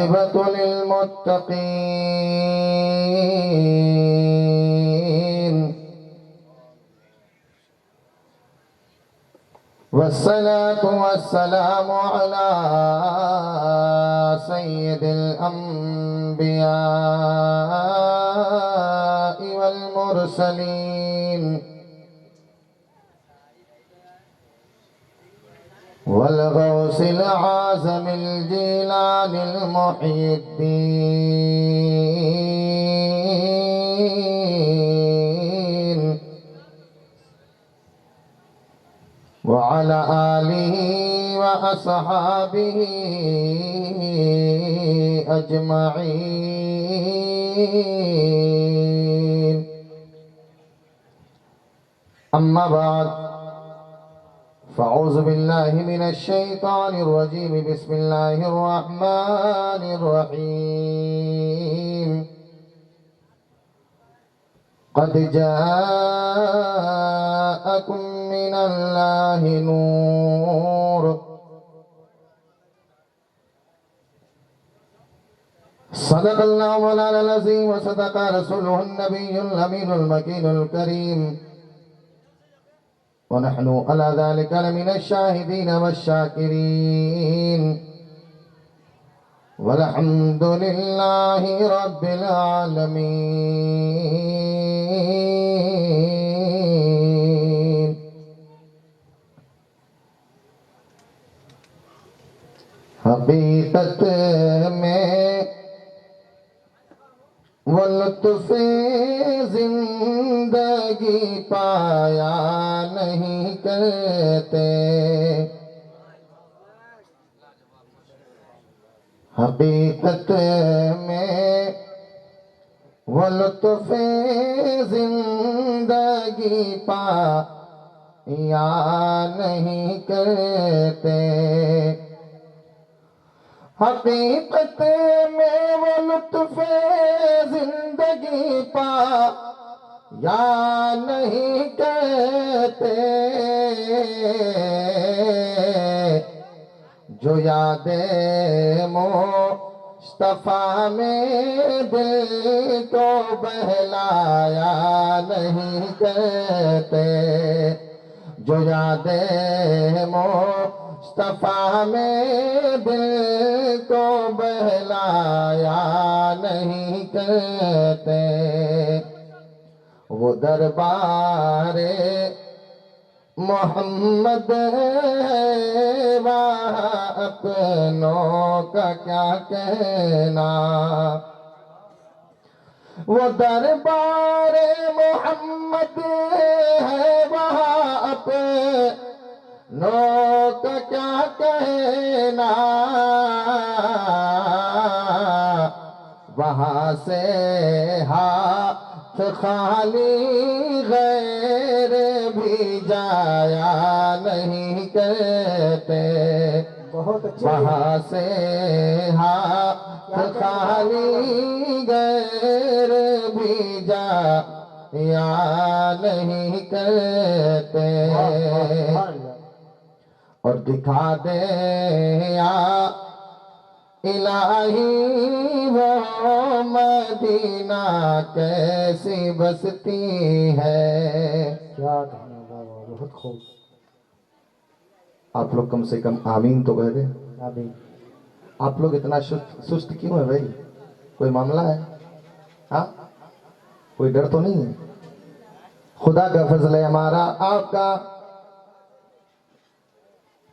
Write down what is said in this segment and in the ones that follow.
والعاقبة للمتقين والصلاة والسلام على سيد الأنبياء والمرسلين والغوث العازم الجيلاني المحيي الدين وعلى آله وأصحابه أجمعين. أما بعد، فأعوذ بالله من الشيطان الرجيم. بسم الله الرحمن الرحيم. قد جاءكم من الله نور. صدق الله مولانا العظيم وصدق رسوله النبي الأمين المكين الكريم، ونحن على ذلك لمن الشاهدين والشاكرين، والحمد لله رب العالمين. حقیقت میں وہ لطف زندگی پایا نہیں کرتے، حقیقت میں وہ لطف زندگی پایا نہیں کرتے، حقیقت میں وہ لطف زندگی پایا نہیں کرتے، جو یاد مصطفیٰ میں دل کو بہلایا نہیں کرتے، جو یاد مصطفیٰ میں دل کو بہلایا نہیں کرتے، وہ دربار محمد ہے وہاں اپنوں کا کیا کہنا، وہ دربار محمد ہے وہاں اپنوں کا کیا کہنا، وہاں سے ہاتھ خالی غیر بھی جایا نہیں کرتے، وہاں سے ہاتھ خالی غیر بھی جایا نہیں کرتے، اور دکھا دے یا الہی وہ مدینہ کیسی بستی ہے. کیا کہنا بابا، بہت خوب. آپ لوگ کم سے کم آمین تو کہہ دیں. آمین. آپ لوگ اتنا سست کیوں ہے بھائی؟ کوئی معاملہ ہے؟ ہاں، کوئی ڈر تو نہیں ہے؟ خدا کا فضل ہے ہمارا آپ کا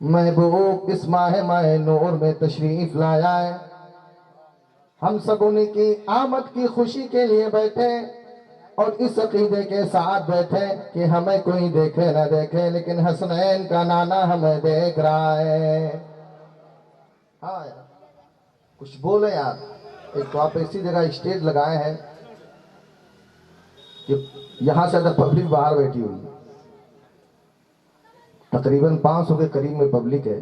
محبوب اس ماہ نور میں تشریف لایا ہے. ہم سب انہی کی آمد کی خوشی کے لیے بیٹھے اور اس عقیدے کے ساتھ بیٹھے کہ ہمیں کوئی دیکھے نہ دیکھے لیکن حسنین کا نانا ہمیں دیکھ رہا ہے. ہاں یار کچھ بولے یار. ایک تو آپ ایسی جگہ اسٹیج لگائے ہیں کہ یہاں سے زیادہ پبلک باہر بیٹھی ہوئی ہے. تقریباً 500 کے قریب میں پبلک ہے.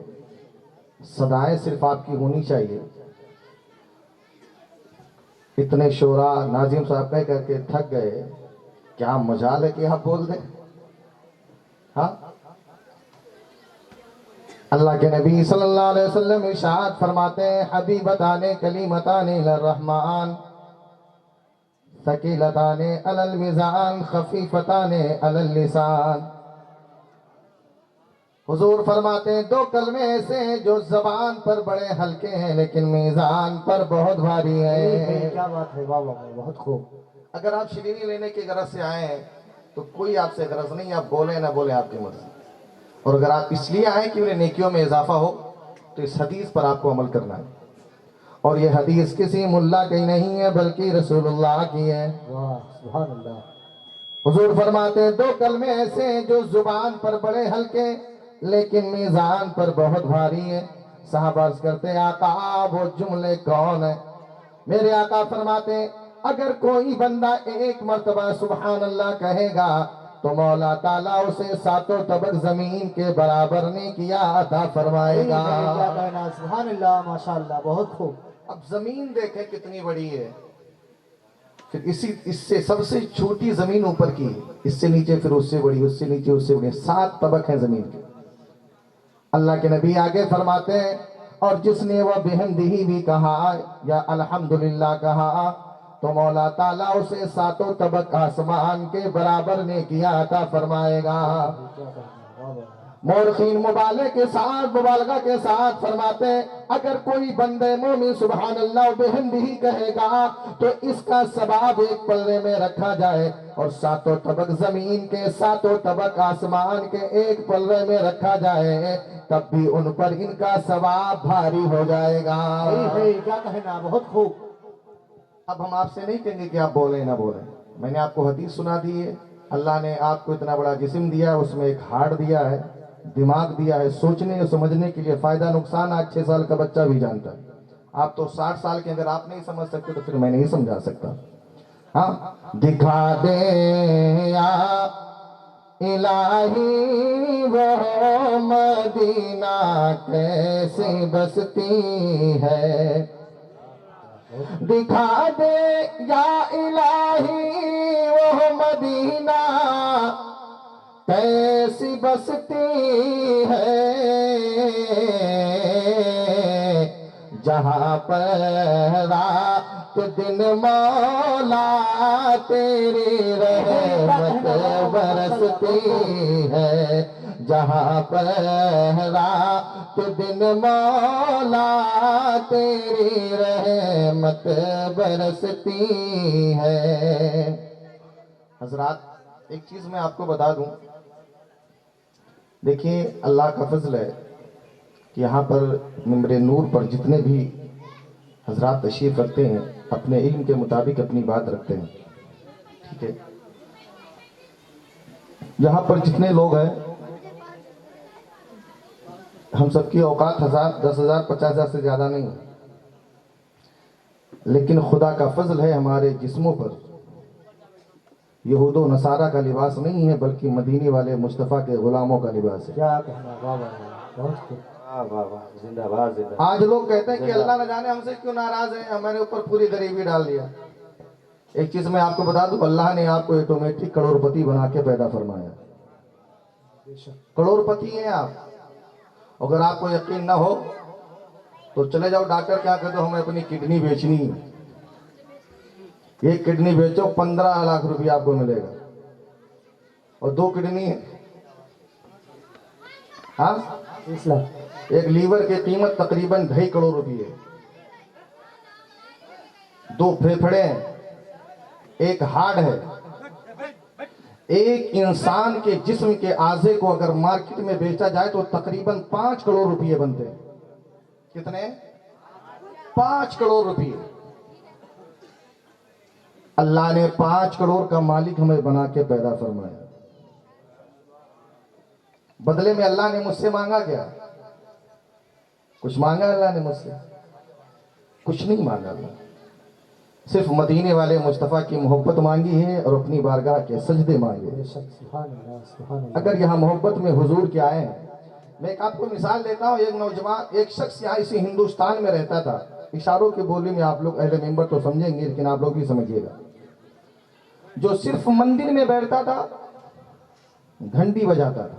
صدائیں صرف آپ کی ہونی چاہیے. اتنے شعراء ناظم صاحب کہہ کے تھک گئے. کیا مجال ہے کہ آپ بول دیں؟ ہاں اللہ کے نبی صلی اللہ علیہ وسلم ارشاد فرماتے ہیں حبیبتان کلیمتان للرحمن ثقیلتان علی المیزان خفیفتان علی اللسان. حضور فرماتے ہیں دو کلمے ایسے ہیں جو زبان پر بڑے ہلکے ہیں لیکن میزان پر بہت بھاری ہیں. کیا بات ہے، واہ واہ واہ، بہت خوب. اگر آپ شیرینی لینے کی غرض سے آئے ہیں تو کوئی آپ سے غرض نہیں، آپ بولیں نہ بولیں آپ کی مرضی. اور اگر آپ اس لیے آئیں کہ انہیں نیکیوں میں اضافہ ہو تو اس حدیث پر آپ کو عمل کرنا ہے. اور یہ حدیث کسی ملا کی نہیں ہے بلکہ رسول اللہ کی ہے. واہ سبحان اللہ. حضور فرماتے ہیں دو کلمے ایسے ہیں جو زبان پر بڑے ہلکے لیکن میزان پر بہت بھاری ہیں. صحابہ عرض کرتے ہیں آقا وہ جملے کون ہیں؟ میرے آقا فرماتے ہیں اگر کوئی بندہ ایک مرتبہ سبحان اللہ کہے گا تو مولا تعالیٰ اسے ساتوں طبق زمین کے برابر نیکیاں عطا فرمائے گا. کیا کہنا، سبحان اللہ، ماشاء اللہ، بہت خوب. اب زمین دیکھیں کتنی بڑی ہے، پھر اس سے سب سے چھوٹی زمین اوپر کی ہے، اس سے نیچے پھر اس سے بڑی، اس سے نیچے اس سے بڑی، 7 طبق ہیں زمین کے. اللہ کے نبی آگے فرماتے ہیں اور جس نے وہ بحمدہ بھی کہا یا الحمدللہ کہا تو مولا تعالیٰ اسے ساتوں طبق آسمان کے برابر نیکیاں عطا فرمائے گا. کیا کہنا، واہ واہ. مورخین مبالغہ کے ساتھ فرماتے ہیں اگر کوئی بندے مومن سبحان اللہ بحمدہ کہے گا تو اس کا ثواب ایک پلے میں رکھا جائے اور ساتوں طبق زمین کے ساتوں طبق آسمان کے ایک پلے میں رکھا جائے تب بھی ان پر ان کا ثواب بھاری ہو جائے گا. کیا کہنا، بہت خوب. اب ہم آپ سے نہیں کہیں گے کہ آپ بولیں نہ بولیں. میں نے آپ کو حدیث سنا دی ہے. اللہ نے آپ کو اتنا بڑا جسم دیا ہے، اس میں ایک ہارٹ دیا ہے، دماغ دیا ہے، سوچنے اور سمجھنے کے لیے. فائدہ نقصان آج 6 سال کا بچہ بھی جانتا ہے. آپ تو 60 سال کے اگر آپ نہیں سمجھ سکتے تو پھر میں نہیں سمجھا سکتا. ہاں دکھا دے یا الہی وہ مدینہ کیسی بستی ہے. دکھا دے یا الہی وہ مدینہ کیسی بستی ہے جہاں پر رات دن مولا تیری رحمت برستی ہے. جہاں پر رات دن مولا تیری رحمت برستی ہے. حضرات ایک چیز میں آپ کو بتا دوں، دیکھیں اللہ کا فضل ہے کہ یہاں پر ممبر نور پر جتنے بھی حضرات تشریف رکھتے ہیں اپنے علم کے مطابق اپنی بات رکھتے ہیں. ٹھیک ہے، یہاں پر جتنے لوگ ہیں ہم سب کی اوقات 1000 10,000 50,000 سے زیادہ نہیں ہے، لیکن خدا کا فضل ہے ہمارے جسموں پر یہود و نصارہ کا لباس نہیں ہے بلکہ مدینے والے مصطفیٰ کے غلاموں کا لباس ہے. کیا کہنا، واہ واہ واہ، بہت خوب. واہ واہ، زندہ باد زندہ. آج لوگ کہتے ہیں کہ اللہ نہ جانے ہم سے کیوں ناراض ہے، ہمارے اوپر پوری غریبی ڈال دیا. ایک چیز میں آپ کو بتا دوں، اللہ نے آپ کو آٹومیٹک کروڑپتی بنا کے پیدا فرمایا. کروڑپتی ہیں آپ. اگر آپ کو یقین نہ ہو تو چلے جاؤ ڈاکٹر کیا کہتے ہو ہمیں اپنی کڈنی بیچنی ہے. ایک کڈنی بیچو 15 لاکھ روپیہ آپ کو ملے گا اور 2 کڈنی ہے. ہاں 30 لاکھ. ایک لیور کی قیمت تقریباً 2.5 کروڑ روپیہ ہے. 2 پھیپھڑے ہیں، ایک ہارٹ ہے. ایک انسان کے جسم کے اعضے کو اگر مارکیٹ میں بیچا جائے تو تقریباً 5 کروڑ روپیے بنتے ہیں. کتنے؟ 5 کروڑ روپیے. اللہ نے 5 کروڑ کا مالک ہمیں بنا کے پیدا فرمایا. بدلے میں اللہ نے مجھ سے مانگا کیا؟ کچھ مانگا اللہ نے مجھ سے؟ کچھ نہیں مانگا. اللہ صرف مدینے والے مصطفیٰ کی محبت مانگی ہے اور اپنی بارگاہ کے سجدے مانگے. سبحان اللہ، سبحان اللہ. اگر یہاں محبت میں حضور کے آئے ہیں. میں ایک آپ کو مثال دیتا ہوں. ایک نوجوان، ایک شخص یہاں اسی ہندوستان میں رہتا تھا. اشاروں کی بولی میں آپ لوگ اہل ممبر تو سمجھیں گے لیکن آپ لوگ بھی سمجھیے گا. جو صرف مندر میں بیٹھتا تھا، گھنٹی بجاتا تھا.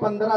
15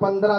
15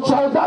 14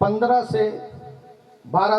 12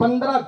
15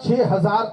6000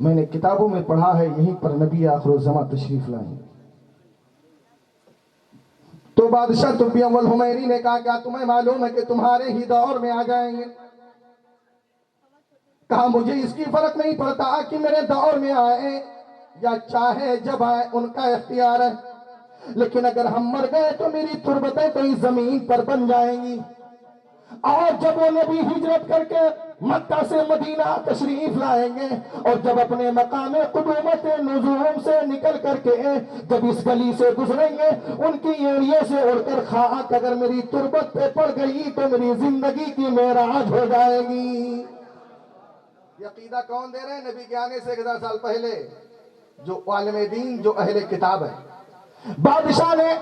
میں نے کتابوں میں پڑھا ہے یہیں پر نبی آخرالزماں تشریف لائیں۔ تو بادشاہ طبی اول حمیری نے کہا کیا تمہیں معلوم ہے کہ تمہارے ہی دور میں آ جائیں گے؟ کہا مجھے اس کی فرق نہیں پڑتا کہ میرے دور میں آئے یا چاہے جب آئے، ان کا اختیار ہے، لیکن اگر ہم مر گئے تو میری تربتیں تو اس زمین پر بن جائیں گی۔ اور جب وہ نبی ہجرت کر کے مکہ سے مدینہ تشریف لائیں گے اور جب اپنے مقام قدومت نزول سے نکل کر کے جب اس گلی سے گزریں گے، ان کی ایڑیوں سے اڑ کر خاک اگر میری تربت پہ پڑ گئی تو میری زندگی کی معراج ہو جائے گی۔ یہ عقیدہ کون دے رہے ہیں؟ نبی کے آنے سے 1000 سال پہلے جو عالم دین، جو اہل کتاب ہے۔ بادشاہ نے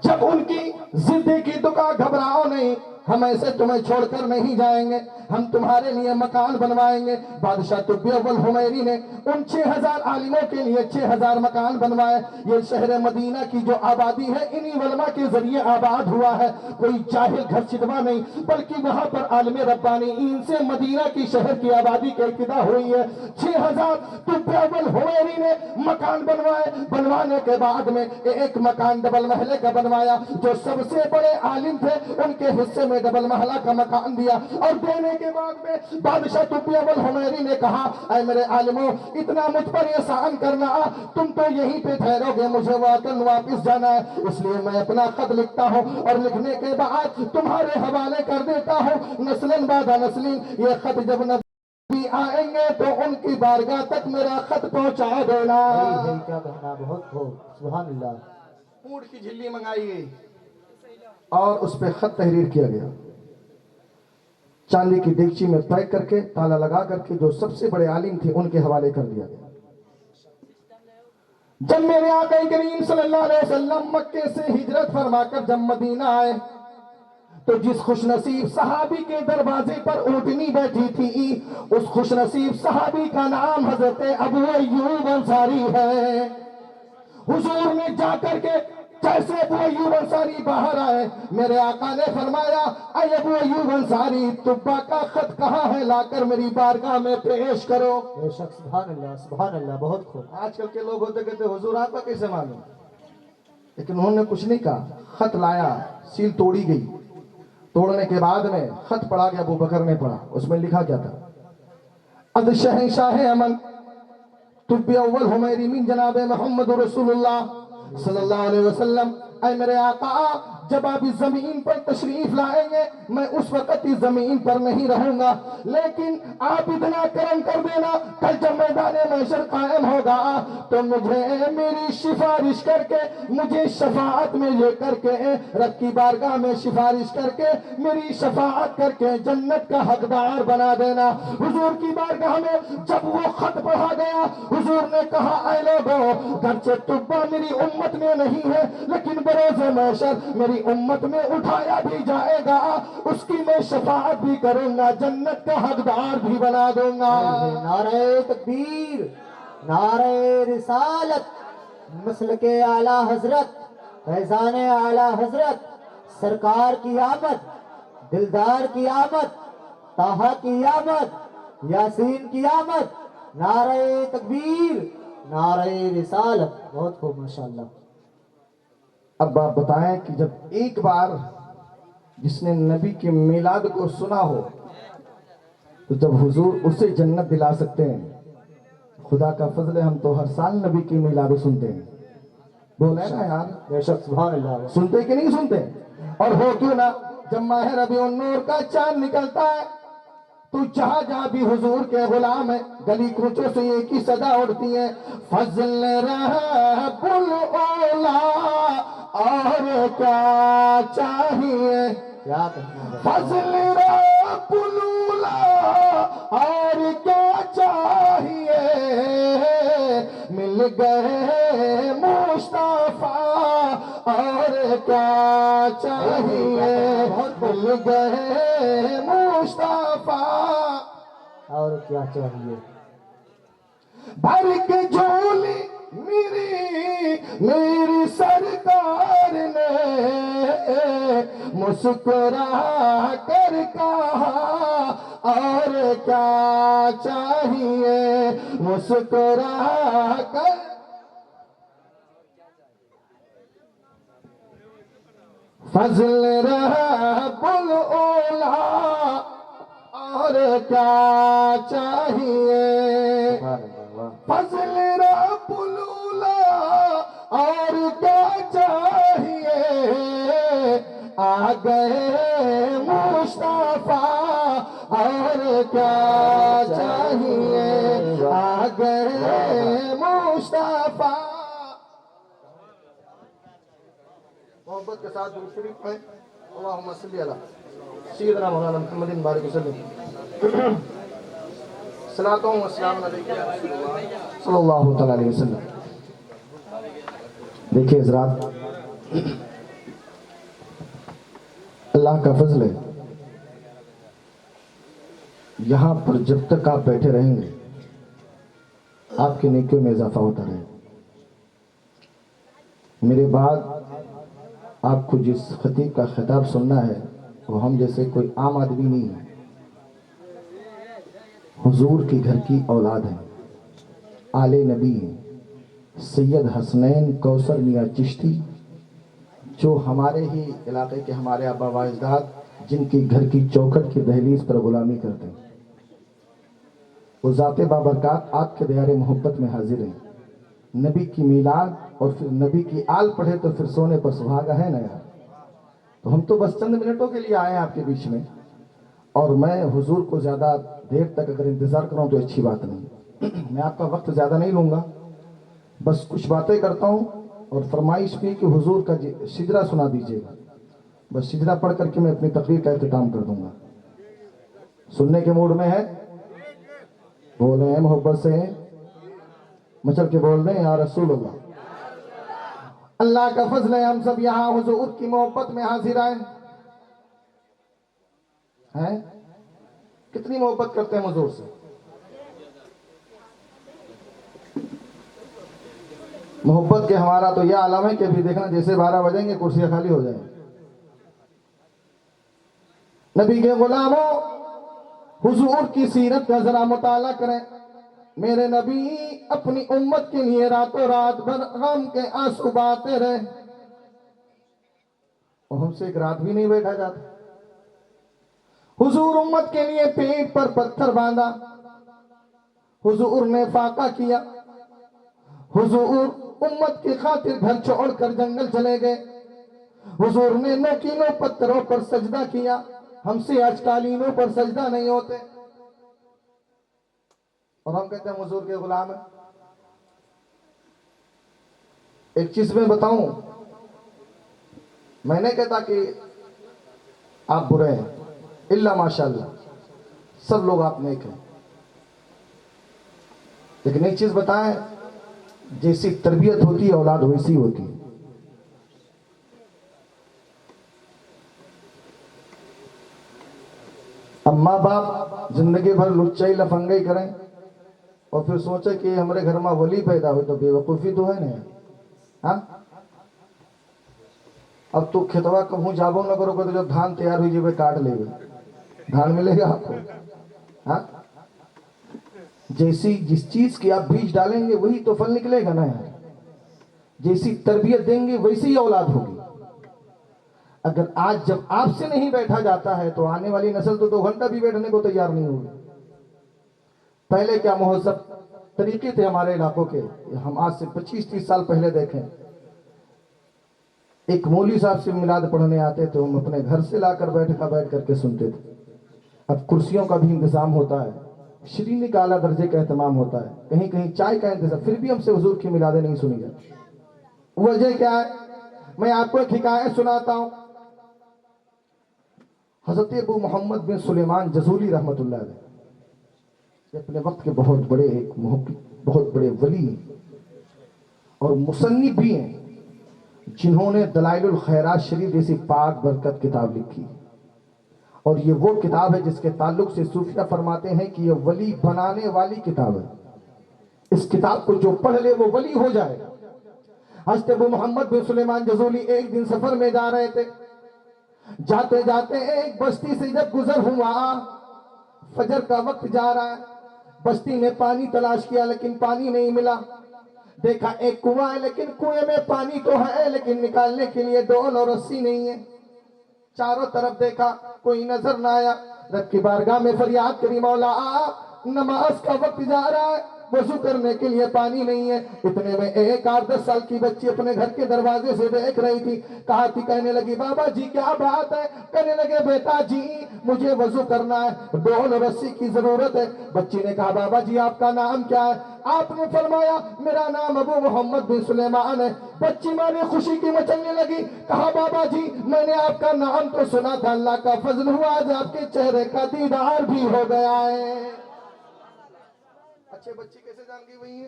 جب ان کی ضد کی تو کہا گھبراؤ نہیں، ہم ایسے تمہیں چھوڑ کر نہیں جائیں گے، ہم تمہارے لیے مکان بنوائیں گے۔ بادشاہ طبی اول حمیری نے ان 6000 عالموں کے لیے 6000 مکان بنوائے۔ یہ شہر مدینہ کی جو آبادی ہے انہی علماء کے ذریعے آباد ہوا ہے، کوئی جاہل گھر چتوا نہیں، بلکہ وہاں پر عالم ربانیین سے مدینہ کی شہر کی آبادی کی ابتدا ہوئی ہے۔ 6000 طبی اول حمیری نے مکان بنوائے۔ بنوانے کے بعد میں ایک مکان ڈبل محلے کا بنوایا، جو سب سے بڑے عالم تھے ان کے حصے میں ڈبل محلہ کا مکان دیا، اور دینے کے بعد میں بادشاہ طبی اول حمیری نے کہا اے میرے عالموں، اتنا مجھ پر احسان کرنا، تم تو یہیں پہ ٹھہرو گے، مجھے وطن واپس جانا ہے، اس لیے میں اپنا خط لکھتا ہوں اور لکھنے کے بعد تمہارے حوالے کر دیتا ہوں، نسلاً بعد نسلیں یہ خط جب نبی آئیں گے تو ان کی بارگاہ تک میرا خط پہنچا دینا۔ کیا کہنا، بہت خوب، سبحان اللہ۔ اونٹ کی جھلی منگائی گئی اور اس پہ خط تحریر کیا گیا، چاندی کی دیگچی میں پیک کر کے تالا لگا کر کے جو سب سے بڑے عالم تھے ان کے حوالے کر دیا گیا۔ جب میرے آقا کریم صلی اللہ علیہ وسلم مکے سے ہجرت فرما کر جب مدینہ آئے تو جس خوش نصیب صحابی کے دروازے پر اونٹنی بیٹھی تھی، اس خوش نصیب صحابی کا نام حضرت ابو ایوب انصاری ہے۔ حضور نے جا کر کے جیسے ابو ایوب انصاری باہر آئے، میرے آقا نے فرمایا اے ابو ایوب انصاری، تبا کا خط کہاں ہے، لا کر میری بارگاہ میں پیش کرو۔ بے شک، سبحان اللہ، سبحان اللہ، بہت خوب۔ آج کل کے لوگ ہوتے کہتے حضور آپ کا کیسے معلوم، لیکن انہوں نے کچھ نہیں کہا، خط لایا، سیل توڑی گئی، توڑنے کے بعد میں خط پڑھا گیا، ابو بکر نے پڑھا، اس میں لکھا کیا تھا؟ از شہنشاہ امن طبی اول حمیری من جناب محمد رسول اللہ صلی اللہ علیہ وسلم، اے میرے آقا جب آپ اس زمین پر تشریف لائیں گے میں اس وقت اس زمین پر نہیں رہوں گا، لیکن آپ اتنا کرم کر دینا کل جب میدان محشر قائم ہوگا تو مجھے میری سفارش کر کے، مجھے شفاعت میں لے کر کے رب کی بارگاہ میں سفارش کر کے میری شفاعت کر کے جنت کا حقدار بنا دینا۔ حضور کی بارگاہ میں جب وہ خط پڑھا گیا، حضور نے کہا اے لوگوں، گرچہ طبا میری امت میں نہیں ہے لیکن بروز محشر میری امت میں اٹھایا بھی جائے گا، اس کی میں شفاعت بھی کروں گا، جنت کا حقدار بھی بنا دوں گا۔ نعرہ تکبیر، نعرہ رسالت، مسلک اعلیٰ حضرت، فیضان اعلیٰ حضرت، سرکار کی آمد، دلدار کی آمد، طٰہٰ کی آمد، یاسین کی آمد، نعرہ تکبیر، نعرہ رسالت، بہت خوب، ماشاءاللہ۔ اب آپ بتائیں کہ جب ایک بار جس نے نبی کے میلاد کو سنا ہو تو جب حضور اسے جنت دلا سکتے ہیں، خدا کا فضل ہے، ہم تو ہر سال نبی کی میلاد سنتے ہیں، بولے نا یار، بے شک، سبحان اللہ۔ سنتے کہ نہیں سنتے؟ اور ہو کیوں نہ، جب ماہ ربیع النور کا چاند نکلتا ہے تو جہاں جہاں بھی حضور کے غلام ہیں گلی کوچوں سے ایک ہی صدا اڑتی ہے، فضل رب الاولا، اور کیا چاہیے، کیا کہنا ہے، فضل رب الاولا، اور کیا چاہیے، مل گئے مصطفیٰ، اور کیا چاہیے، مل گئے مصطفیٰ، اور کیا چاہیے، بھر کے جھولی میری سرکار نے مسکرا کر کہا اور کیا چاہیے، مسکرا کر فضل رب الاولا اور کیا چاہیے، فضل رب الاولا اور کیا چاہیے، آ گئے مصطفیٰ اور کیا چاہیے، آ گئے مصطفیٰ۔ محبت کے ساتھ درود شریف پڑھیں، اللہم صلی علی سیدنا مولانا محمد بارک وسلم، صلاۃ و سلام علیک یا رسول اللہ صلی اللہ تعالی علیہ وسلم۔ دیکھیے حضرات، اللہ کا فضل ہے، یہاں پر جب تک آپ بیٹھے رہیں گے آپ کی نیکیوں میں اضافہ ہوتا رہے گا۔ میرے بعد آپ کو جس خطیب کا خطاب سننا ہے وہ ہم جیسے کوئی عام آدمی نہیں ہے، حضور کی گھر کی اولاد ہیں، آل نبی ہیں، سید حسنین کوثر میاں چشتی جو ہمارے ہی علاقے کے ہمارے آبا و اجداد جن کی گھر کی چوکھٹ کی دہلیز پر غلامی کرتے ہیں، وہ ذات بابرکات آپ کے دیار محبت میں حاضر ہیں۔ نبی کی میلاد اور پھر نبی کی آل پڑھے تو پھر سونے پر سہاگا ہے نا یار۔ تو ہم تو بس چند منٹوں کے لیے آئے ہیں آپ کے بیچ میں، اور میں حضور کو زیادہ دیر تک اگر انتظار کروں تو اچھی بات نہیں۔ میں آپ کا وقت زیادہ نہیں لوں گا، بس کچھ باتیں کرتا ہوں اور فرمائش بھی کہ حضور کا شجرہ سنا دیجیے گا، بس شجرہ پڑھ کر کے میں اپنی تقریر کا اختتام کر دوں گا۔ سننے کے موڈ میں ہے؟ بولے ہیں محبت سے، مچل کے بول دیں یا رسول اللہ۔ اللہ کا فضل ہے ہم سب یہاں حضور کی محبت میں حاضر آئے ہیں۔ کتنی محبت کرتے ہیں حضور سے؟ محبت کے ہمارا تو یہ عالم ہے کہ ابھی دیکھنا جیسے 12 بجیں گے کرسیاں خالی ہو جائیں۔ نبی کے غلاموں، حضور کی سیرت کا ذرا مطالعہ کریں۔ میرے نبی اپنی امت کے لیے راتوں رات بھر غم کے آنسو بہاتے رہے، اور ہم سے ایک رات بھی نہیں بیٹھا جاتا۔ حضور امت کے لیے پیٹ پر پتھر باندھا، حضور نے فاقہ کیا، حضور امت کی خاطر گھر چھوڑ کر جنگل چلے گئے، حضور نے نوکینوں پتھروں پر سجدہ کیا۔ ہم سے آج قالینوں پر سجدہ نہیں ہوتے، اور ہم کہتے ہیں حضور کے غلام ہیں۔ ایک چیز میں بتاؤں، میں نے کہتا کہ آپ برے ہیں، الا ماشاءاللہ سب لوگ آپ نیک ہیں، لیکن ایک چیز بتائیں، جیسی تربیت ہوتی ہے اولاد ویسی ہوتی ہے۔ اب ماں باپ زندگی بھر لچائی لفنگائی کریں اور پھر سوچے کہ ہمارے گھر میں ولی پیدا ہوئی، تو بے وقوفی تو ہے نہیں؟ ہاں، اب تو کھتوا کبھوں جابوں نہ کرو گے تو جو دھان تیار ہوئی جب کاٹ لے گا، دھان ملے گا آپ کو؟ ہاں، جیسی جس چیز کی آپ بیج ڈالیں گے وہی تو پھل نکلے گا نا یار۔ جیسی تربیت دیں گے ویسی ہی اولاد ہوگی۔ اگر آج جب آپ سے نہیں بیٹھا جاتا ہے تو آنے والی نسل تو 2 گھنٹہ بھی بیٹھنے کو تیار نہیں ہوگی۔ پہلے کیا مہذب طریقے تھے ہمارے علاقوں کے، ہم آج سے 25-30 سال پہلے دیکھیں، ایک مولوی صاحب سے میلاد پڑھنے آتے تھے، ہم اپنے گھر سے لا کر بیٹھ کر کے سنتے تھے۔ اب کرسیوں کا بھی انتظام ہوتا ہے، شیرینی کا اعلیٰ درجے کا اہتمام ہوتا ہے، کہیں کہیں چائے کا انتظام، پھر بھی ہم سے حضور کی میلادیں نہیں سنی جاتی۔ وجہ کیا ہے؟ میں آپ کو ایک حکایت سناتا ہوں۔ حضرت ابو محمد بن سلیمان جزولی رحمۃ اللہ علیہ، یہ اپنے وقت کے بہت بڑے ایک محقق، بہت بڑے ولی ہیں اور مصنف بھی ہیں، جنہوں نے دلائل الخیرات شریف جیسی پاک برکت کتاب لکھی، اور یہ وہ کتاب ہے جس کے تعلق سے صوفیہ فرماتے ہیں کہ یہ ولی بنانے والی کتاب ہے۔ اس کتاب کو جو پڑھ لے وہ ولی ہو جائے گا۔ حضرت ابو محمد بن سلیمان جزولی ایک دن سفر میں جا رہے تھے، جاتے جاتے ایک بستی سے جب گزر ہوا، فجر کا وقت جا رہا ہے، بستی میں پانی تلاش کیا لیکن پانی نہیں ملا، دیکھا ایک کنواں ہے لیکن کنویں میں پانی تو ہے لیکن نکالنے کے لیے ڈول اور رسی نہیں ہے، چاروں طرف دیکھا کوئی نظر نہ آیا، رب کی بارگاہ میں فریاد کری، مولا نماز کا وقت جا رہا ہے، وضو کرنے کے لیے پانی نہیں ہے۔ اتنے میں ایک 8-10 سال کی بچی اپنے گھر کے دروازے سے دیکھ رہی تھی، کہنے لگی بابا جی کیا بات ہے؟ کہنے لگے بیٹا جی مجھے وضو کرنا ہے، ڈول رسی کی ضرورت ہے۔ بچی نے کہا بابا جی آپ کا نام کیا ہے؟ آپ نے فرمایا میرا نام ابو محمد بن سلیمان ہے۔ بچی ماں نے خوشی کی مچلنے لگی، کہا بابا جی میں نے آپ کا نام تو سنا تھا، اللہ کا فضل ہوا آج آپ کے چہرے کا دیدار بھی ہو گیا ہے۔ اچھے بچی کیسے جان گئی وہی ہے؟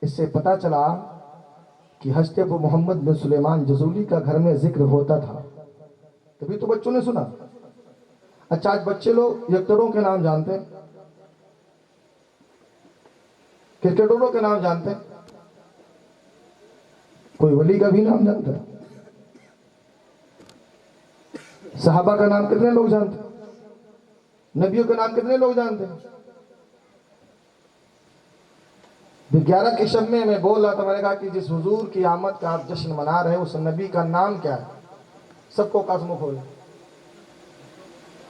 اس سے پتا چلا کہ حضرت ابو محمد بن سلیمان جزولی کا گھر میں ذکر ہوتا تھا، تبھی تو بچوں نے سنا۔ اچھا آج بچے لوگ یکٹروں کے نام جانتے ہیں، کرکٹروں کے نام جانتے ہیں، کوئی ولی کا بھی نام جانتا ہے؟ صحابہ کا نام کتنے لوگ جانتے ہیں؟ نبیوں کا نام کتنے لوگ جانتے ہیں؟ 11 کے شب میں بول رہا تھا، میں نے کہا کہ جس حضور کی آمد کا آپ جشن منا رہے ہیں اس نبی کا نام کیا ہے؟ سب کو قسم کھولے،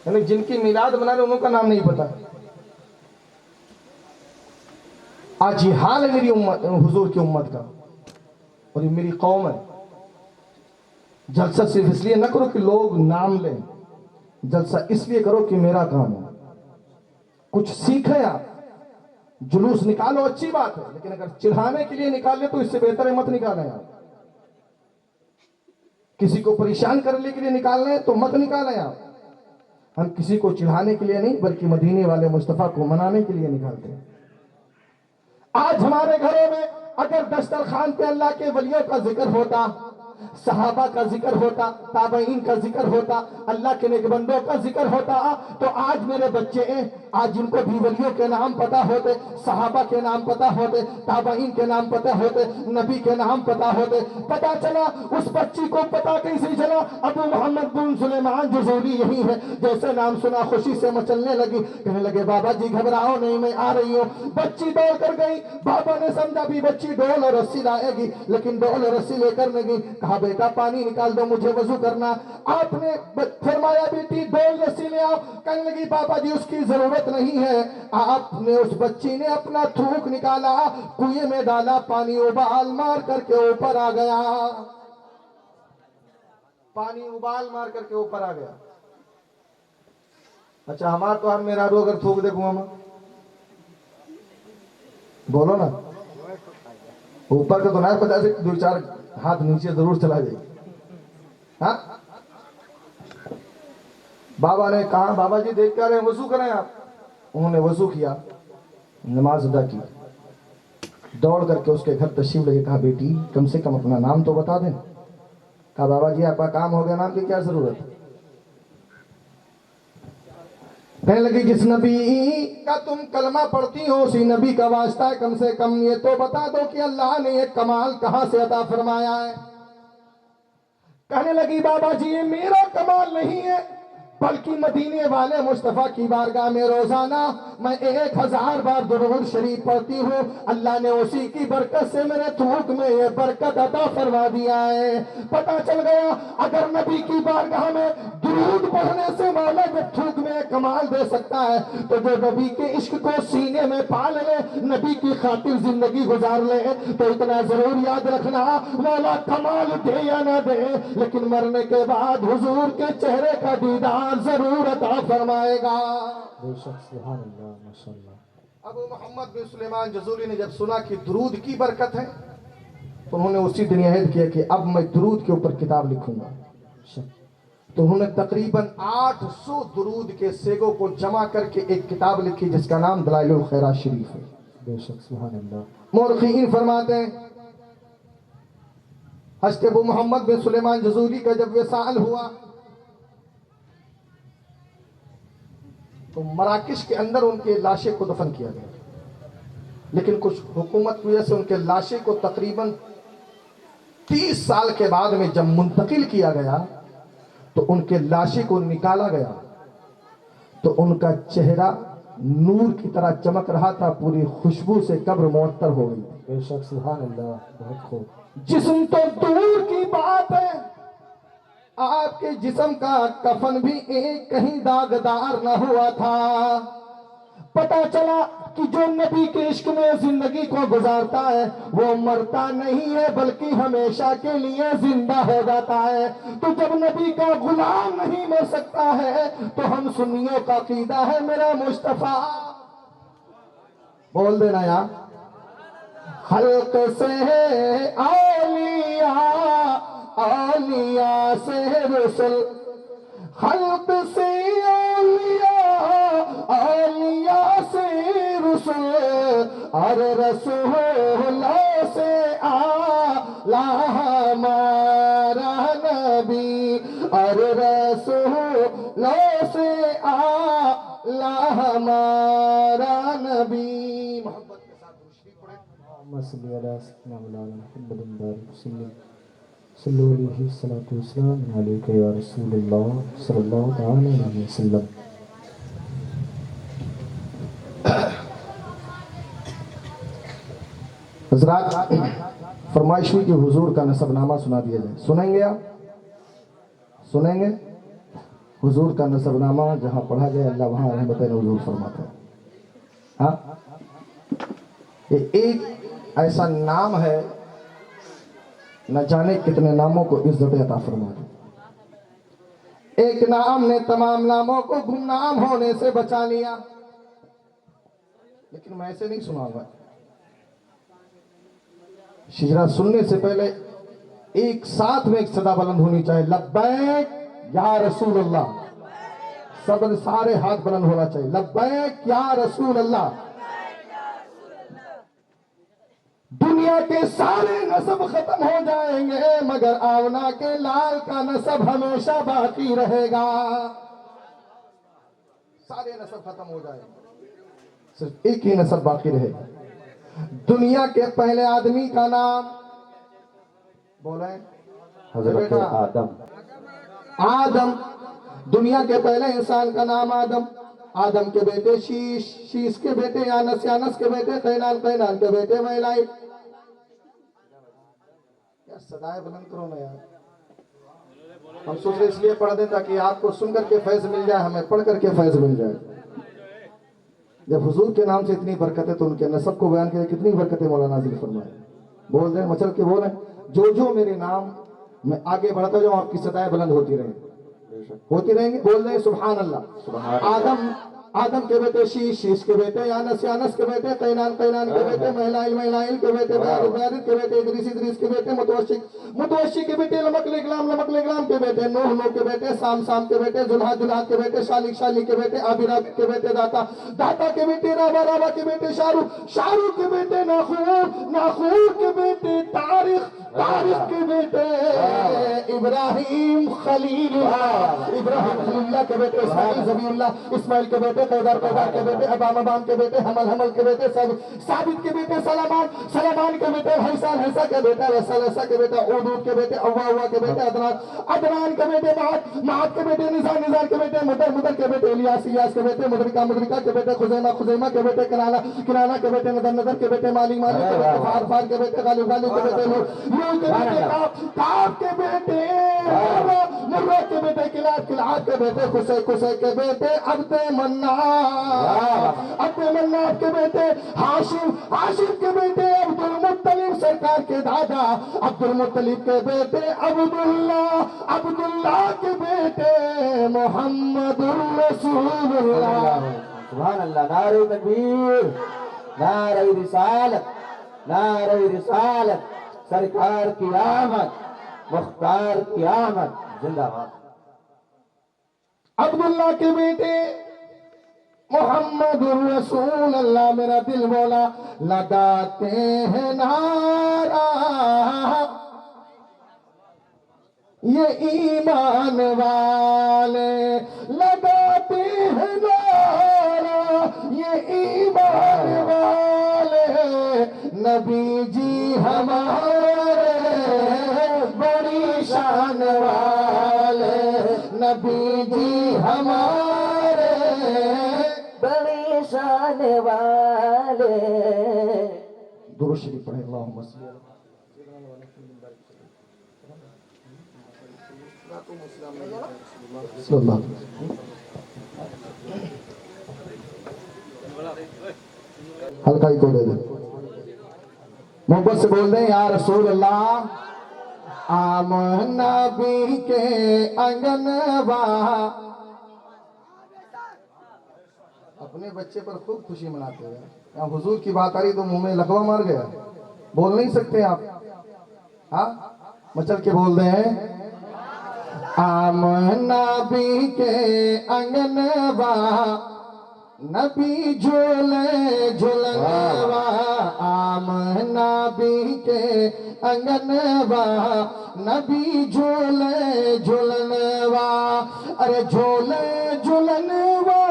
یعنی جن کی میلاد منا رہے انہوں کا نام نہیں پتا۔ آج یہ حال ہے میری امت، حضور کی امت کا، اور یہ میری قوم ہے۔ جلسہ صرف اس لیے نہ کرو کہ لوگ نام لیں، جلسہ اس لیے کرو کہ میرا کام ہو، کچھ سیکھیں۔ آپ جلوس نکالو اچھی بات ہے، لیکن اگر چڑھانے کے لیے نکال لے تو اس سے بہتر ہے مت نکالیں۔ آپ کسی کو پریشان کرنے کے لیے نکالنا ہے تو مت نکالیں۔ آپ ہم کسی کو چڑھانے کے لیے نہیں بلکہ مدینے والے مصطفیٰ کو منانے کے لیے نکالتے ہیں۔ آج ہمارے گھروں میں اگر دسترخوان پہ اللہ کے ولیوں کا ذکر ہوتا، صحابہ کا ذکر ہوتا، تابعین کا ذکر ہوتا، اللہ کے نیک بندوں کا ذکر ہوتا، تو آج میرے بچے آج ان کو بھی ولیوں کے نام پتا ہوتے، صحابہ کے نام پتا ہوتے، تابعین کے نام پتا ہوتے، نبی کے نام پتا ہوتے۔ پتا چلا اس بچی کو پتا کیسے چلا؟ ابو محمد بن سلیمان جزولی یہی ہے۔ جیسے نام سنا خوشی سے مچلنے لگی، کہنے لگے بابا جی گھبراؤ نہیں میں آ رہی ہوں۔ بچی دوڑ کر گئی، بابا نے سمجھا بھی بچی ڈول اور رسی لائے گی، لیکن ڈول اور رسی لے کر نہیں گئی۔ کہا بیٹا پانی نکال دو مجھے وضو کرنا۔ آپ نے فرمایا بیٹی ڈول رسی لے آؤ، کہنے لگی بابا جی اس کی ضرورت نہیں ہے۔ آپ نے اس بچی نے اپنا تھوک نکالا، کنویں میں ڈالا، پانی ابال مار کر کے اوپر آ گیا، پانی ابال مار کر کے اوپر آ گیا۔ اچھا ہمارا تو ہم میرا رو اگر تھوک دے کنواں میں، بولو نا، اوپر کا تو نہ پتا سے 2-4 ہاتھ نیچے ضرور چلا جائے گا۔ ہاں بابا نے کہا بابا جی دیکھ کر رہے ہیں وضو کریں آپ۔ انہوں نے وضو کیا، نماز ادا کی، دوڑ کر کے اس کے گھر تشریف لے کے کہا بیٹی کم سے کم اپنا نام تو بتا دیں۔ کہا بابا جی آپ کا کام ہو گیا، نام کی کیا ضرورت ہے؟ کہنے لگی جس نبی کا تم کلمہ پڑھتی ہو اسی نبی کا واسطہ ہے، کم سے کم یہ تو بتا دو کہ اللہ نے یہ کمال کہاں سے عطا فرمایا ہے۔ کہنے لگی بابا جی یہ میرا کمال نہیں ہے بلکہ مدینے والے مصطفیٰ کی بارگاہ میں روزانہ میں 1000 بار درود شریف پڑھتی ہوں، اللہ نے اسی کی برکت سے میرے تھوک میں یہ برکت عطا فرما دیا ہے۔ پتا چل گیا اگر نبی کی بارگاہ میں درود پڑھنے سے مولا جب تھوک میں کمال دے سکتا ہے تو جو نبی کے عشق کو سینے میں پال لے، نبی کی خاطر زندگی گزار لے، تو اتنا ضرور یاد رکھنا مولا کمال دے یا نہ دے لیکن مرنے کے بعد حضور کے چہرے کا دیدار ضرور عطا فرمائے گا۔ بے شک سبحان اللہ ماشاءاللہ۔ ابو محمد بن سلیمان جزولی نے جب سنا کہ درود کی برکت ہے تو انہوں نے اسی دن عہد کیا کہ اب میں درود کے اوپر کتاب لکھوں گا۔ تو انہوں نے تقریباً 800 درود کے سیگوں کو جمع کر کے ایک کتاب لکھی جس کا نام دلائل الخیرات شریف ہے۔ بے شک سبحان اللہ۔ مورخین فرماتے ہیں حضرت ابو محمد بن سلیمان جزولی کا جب وصال ہوا تو مراکش کے اندر ان کے لاشیں کو دفن کیا گیا۔ لیکن کچھ حکومت کی وجہ سے ان کے لاشیں کو تقریباً 30 سال کے بعد میں جب منتقل کیا گیا تو ان کے لاشیں کو نکالا گیا تو ان کا چہرہ نور کی طرح چمک رہا تھا، پوری خوشبو سے قبر معطر ہو گئی تھی۔ بے شک سبحان اللہ، بہت خوب۔ جسم تو دور کی بات ہے، آپ کے جسم کا کفن بھی ایک کہیں داغدار نہ ہوا تھا۔ پتہ چلا کہ جو نبی کے عشق میں زندگی کو گزارتا ہے وہ مرتا نہیں ہے بلکہ ہمیشہ کے لیے زندہ ہو جاتا ہے۔ تو جب نبی کا غلام نہیں مر سکتا ہے تو ہم سنیوں کا عقیدہ ہے میرا مصطفیٰ، بول دینا یار، خلق سے اولیاء، اولیاء سے رسل، خلق سے اولیاء، اولیاء سے رسل، اور رسولوں سے اعلیٰ ہمارا نبی، اور رسولوں سے اعلیٰ ہمارا نبی۔ محبت کے ساتھ تشریف پڑھیں۔ اللهم صل على سيدنا مولانا محمد وبارك وسلم صلوا عليه الصلاة والسلام عليك يا رسول الله صلى الله تعالى عليه وسلم۔ حضرات فرمائش ہوئی کہ حضور کا نسب نامہ سنا دیا جائے، سنیں گے آپ؟ سنیں گے؟ حضور کا نسب نامہ جہاں پڑھا جائے اللہ وہاں رحمت حضور فرماتا ہے۔ ہاں، یہ ایک ایسا نام ہے نہ جانے کتنے ناموں کو عزت عطا فرما دی۔ ایک نام نے تمام ناموں کو گمنام ہونے سے بچا لیا۔ لیکن میں ایسے نہیں سناؤں گا، شجرہ سننے سے پہلے ایک ساتھ میں ایک صدا بلند ہونی چاہیے، لبیک یا رسول اللہ، سب سارے ہاتھ بلند ہونا چاہیے، لبیک یا رسول اللہ۔ دنیا کے سارے نسب ختم ہو جائیں گے مگر آونا کے لال کا نسب ہمیشہ باقی رہے گا۔ سارے نسب ختم ہو جائیں گے، صرف ایک ہی نسب باقی رہے گا۔ دنیا کے پہلے آدمی کا نام بولیں، حضرت آدم۔ آدم، دنیا کے پہلے انسان کا نام آدم، آدم کے بیٹے شیش، شیش کے بیٹے یانس، یانس کے بیٹے قینان، قینان کے بیٹے میلائی۔ یا صدائے بلند کرو نا یار، ہم سوچ رہے اس لیے پڑھ دیں تاکہ آپ کو سن کر کے فیض مل جائے، ہمیں پڑھ کر کے فیض مل جائے۔ جب حضور کے نام سے اتنی برکتیں تو ان کے نسب کو بیان کرے کتنی برکتیں مولانا نازل فرمائے۔ بول دیں، مچل کے بولیں، جو جو میرے نام میں آگے بڑھتا جاؤں آپ کی صدائیں بلند ہوتی رہیں گی، بول دیں سبحان اللہ۔ آدم، آدم کے بیٹے شیش، شیش کے بیٹے یانس، یانس کے بیٹے قینان، قینان کے بیٹے میلائل، میلائل کے بیٹے بیارد، بیارد کے بیٹے ادریس، ادریس کے بیٹے متوشک، متوشک کے بیٹے لمک لگلام، لمک لگلام کے بیٹے نوح، نوح کے بیٹے سام، سام کے بیٹے جلحا، جلحا کے بیٹے شالک، شالک کے بیٹے آبی، رابی کے بیٹے داتا، داتا کے بیٹے رابا، رابا کے بیٹے شارو، شارو کے بیٹے ناخور، ناخور کے بیٹے تاریخ، تاریخ کے بیٹے ابراہیم خلیل اللہ، ابراہیم خلیل اللہ کے بیٹے اسماعیل ذبیح اللہ، اسماعیل کے بیٹے قیدار، قیدار کے بیٹے ابام، ابام کے بیٹے حمل، حمل کے بیٹے ثابت کے بیٹے سلامان، سلامان کے بیٹے حیسان، حیسا کے بیٹے رسا، رسا کے بیٹے اودود کے بیٹے اوا، اوا کے بیٹے عدنان، عدنان کے بیٹے معاد، معاد کے بیٹے نزار، نزار کے بیٹے مدر، مدر کے بیٹے الیاس، الیاس کے بیٹے مدرکہ، مدرکہ کے بیٹے خزیمہ، خزیمہ کے بیٹے کنانہ، کنانہ کے بیٹے نظر، نظر کے بیٹے مالی، مالی کے بیٹے فار، فار کے بیٹے غالب، غالب کے بیٹے نور، نور کے بیٹے کعب، کعب کے بیٹے مرہ، مرہ کے بیٹے کلاب، کلاب کے بیٹے خسے، خسے کے بیٹے عبد مناف، عبد مناف کے بیٹے ہاشم، ہاشم کے بیٹے عبد المطلب سرکار کے دادا، عبد المطلب کے بیٹے عبداللہ، عبداللہ کے بیٹے محمد الرسول اللہ۔ سبحان اللہ، نعرہ تکبیر، نعرہ رسالت، نعرہ رسالت، سرکار کی آمد، مختار کی آمد، زندہ باد۔ عبداللہ کے بیٹے محمد الرسول اللہ، میرا دل بولا لگاتے ہیں نعرہ یہ ایمان والے، لگاتے ہیں نعرہ یہ ایمان والے، نبی جی ہمارے بڑی شان والے، نبی جی ہمارے بڑی شان والے. درود شریف پڑھیں. اللہم صلی علی صلی اللہ علیہ وسلم. ہلکائی کو دے دیں، محبت سے بول دیں یا رسول اللہ. آمنا نبی کے آنگن با، اپنے بچے پر خوب خوشی مناتے ہیں. یہاں حضور کی بات آ رہی تو منہ میں لقوہ مار گیا، بول نہیں سکتے آپ؟ ہاں مچل کے بول دیں. آمنا نبی کے آنگن با، نبی جھولے جھولنوا. آمنا نبی کے آنگن با، نبی جھولے جھولنوا. ارے جھولے جھولنوا،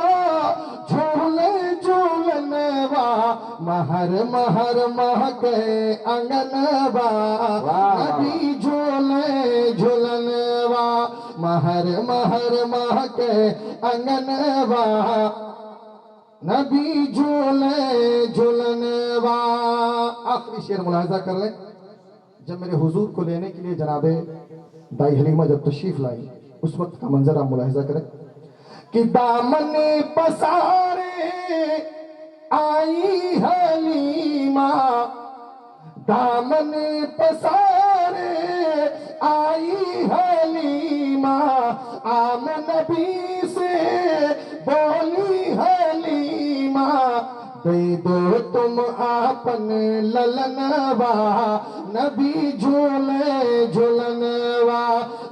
جھولے جھولنوا، مہر مہر مہکے آنگن با. نبی جھولے جھولنوا، مہر مہر مہکے آنگن با. نبی جھولے جھولنوا. آخری شعر ملاحظہ کر لیں. جب میرے حضور کو لینے کے لیے جناب دائی حلیمہ جب تشریف لائیں، اس وقت کا منظر آپ ملاحظہ کریں کہ دامن پسارے آئی حلیمہ، دامن پسارے آئی حلیمہ. آم نبی سے بولی حلیمہ، دے دو تم آپن للنوا. نبی جھولے جھولنوا،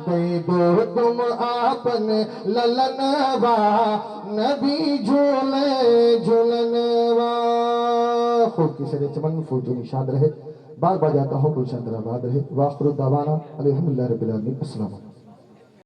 دے دو تم آپن للنوا. نبی جھولے جھولنوا. خوب کی سر چمن فوجو نشاد رہے، بار بار جاتا ہو گلشن آباد رہے. وآخر دعوانا الحمدللہ رب العالمین. السلام علیکم.